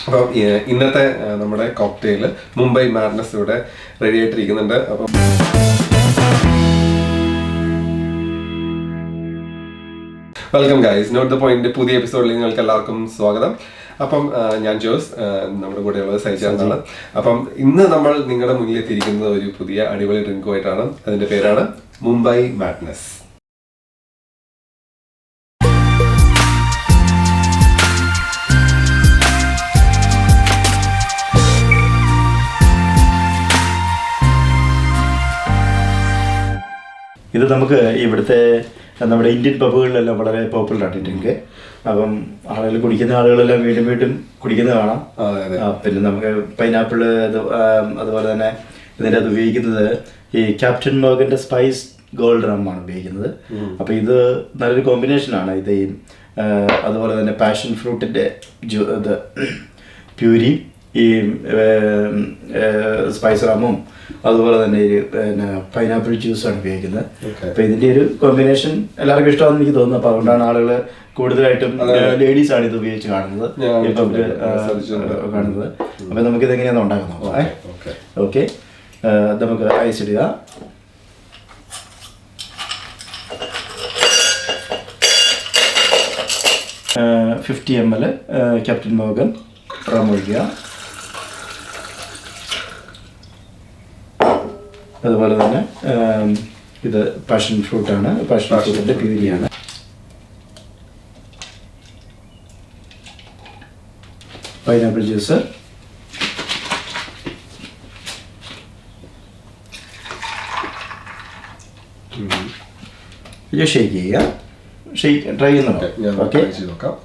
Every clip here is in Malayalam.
അപ്പം ഇന്നത്തെ നമ്മുടെ കോക്ടെയിൽ മുംബൈ മാഡ്നസ് ഇവിടെ റെഡി ആയിട്ടിരിക്കുന്നുണ്ട്. അപ്പം welcome guys, not the point പുതിയ എപ്പിസോഡിൽ നിങ്ങൾക്ക് എല്ലാവർക്കും സ്വാഗതം. അപ്പം ഞാൻ ജോസ്, നമ്മുടെ കൂടെയുള്ളത് സൈജാന്നാണ്. അപ്പം ഇന്ന് നമ്മൾ നിങ്ങളുടെ മുന്നിൽ എത്തിയിരിക്കുന്നത് ഒരു പുതിയ അടിപൊളി ഡ്രിങ്കുമായിട്ടാണ്. അതിന്റെ പേരാണ് മുംബൈ മാഡ്നസ്. ഇത് നമുക്ക് ഇവിടുത്തെ നമ്മുടെ ഇന്ത്യൻ പബ്ബുകളിലെല്ലാം വളരെ പോപ്പുലറാണ് ഡ്രിങ്ക്. അപ്പം കുടിക്കുന്ന ആളുകളെല്ലാം വീണ്ടും വീണ്ടും കുടിക്കുന്നത് കാണാം. പിന്നെ നമുക്ക് പൈനാപ്പിൾ അതുപോലെ തന്നെ ഇതിൻ്റെ അത് ഉപയോഗിക്കുന്നത് ഈ ക്യാപ്റ്റൻ മോർഗൻ്റെ സ്പൈസ് ഗോൾഡ് റമ്മാണ് ഉപയോഗിക്കുന്നത്. അപ്പം ഇത് നല്ലൊരു കോമ്പിനേഷനാണ്. ഇത് അതുപോലെ തന്നെ പാഷൻ ഫ്രൂട്ടിൻ്റെ ഇത് പ്യൂരി, ഈ സ്പൈസ് റമ്മും അതുപോലെ തന്നെ ഈ പൈനാപ്പിൾ ജ്യൂസാണ് ഉപയോഗിക്കുന്നത്. അപ്പം ഇതിൻ്റെ ഒരു കോമ്പിനേഷൻ എല്ലാവർക്കും ഇഷ്ടമാണെന്ന് എനിക്ക് തോന്നുന്നു. അപ്പം അതുകൊണ്ടാണ് ആളുകൾ കൂടുതലായിട്ടും ലേഡീസ് ആണ് ഇത് ഉപയോഗിച്ച് കാണുന്നത്. അപ്പം നമുക്കിത് എങ്ങനെയാണെന്ന് ഉണ്ടാക്കാൻ നോക്കാം. ഓക്കെ, നമുക്ക് ഐസ് ഇടുക. $50 ml ക്യാപ്റ്റൻ മോർഗൻ റം ഒഴിക്കുക. അതുപോലെ തന്നെ ഇത് പാഷൻ ഫ്രൂട്ടാണ്, പാഷൻ ഫ്രൂട്ടിൻ്റെ പ്യൂരിയാണ്. പൈനാപ്പിൾ ജ്യൂസ്, ഇത് ഷേക്ക് ചെയ്യുക. ഷേക്ക് ട്രൈ ചെയ്യുന്നുണ്ടോ? ഓക്കെ, നോക്കാം.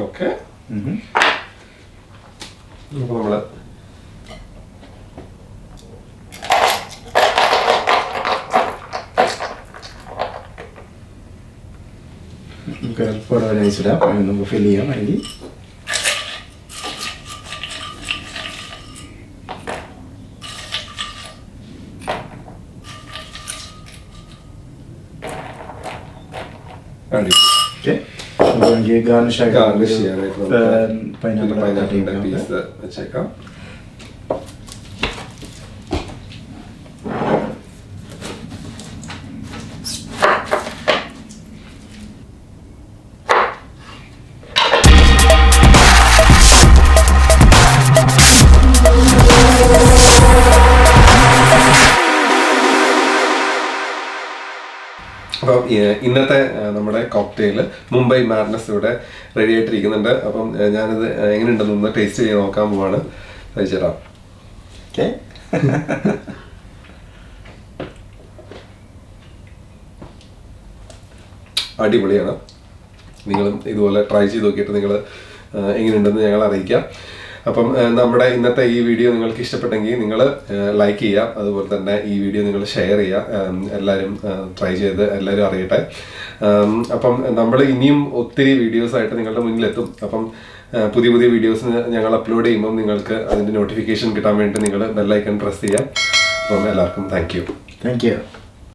ഓക്കെ, നമ്മള് നമുക്ക് ഐസിടാം. നമുക്ക് ഫിൽ ചെയ്യാം. വേണ്ടി ഓക്കെ, ഗാർണിഷ് പൈനാപ്പിളിന്റെ പീസ് വെച്ചേക്കാം. അപ്പം ഇന്നത്തെ നമ്മുടെ കോക്ടെയിൽ മുംബൈ മാഡ്നസ് ഇവിടെ റെഡി ആയിട്ടിരിക്കുന്നുണ്ട്. അപ്പം ഞാനിത് എങ്ങനെയുണ്ടെന്നൊന്ന് ടേസ്റ്റ് ചെയ്ത് നോക്കാൻ പോവാണ്. കഴിച്ചേരാം. ഓക്കെ, അടിപൊളിയാണ്. നിങ്ങളും ഇതുപോലെ ട്രൈ ചെയ്ത് നോക്കിയിട്ട് നിങ്ങൾ എങ്ങനെയുണ്ടെന്ന് ഞങ്ങൾ അറിയിക്കാം. അപ്പം നമ്മുടെ ഇന്നത്തെ ഈ വീഡിയോ നിങ്ങൾക്ക് ഇഷ്ടപ്പെട്ടെങ്കിൽ നിങ്ങൾ ലൈക്ക് ചെയ്യുക. അതുപോലെ തന്നെ ഈ വീഡിയോ നിങ്ങൾ ഷെയർ ചെയ്യുക. എല്ലാവരും ട്രൈ ചെയ്ത് എല്ലാവരും അറിയട്ടെ. അപ്പം നമ്മൾ ഇനിയും ഒത്തിരി വീഡിയോസായിട്ട് നിങ്ങളുടെ മുന്നിലെത്തും. അപ്പം പുതിയ പുതിയ വീഡിയോസ് ഞങ്ങൾ അപ്ലോഡ് ചെയ്യുമ്പം നിങ്ങൾക്ക് അതിൻ്റെ നോട്ടിഫിക്കേഷൻ കിട്ടാൻ വേണ്ടി നിങ്ങൾ ബെൽ ഐക്കൺ പ്രസ് ചെയ്യുക. അപ്പം എല്ലാവർക്കും താങ്ക് യു.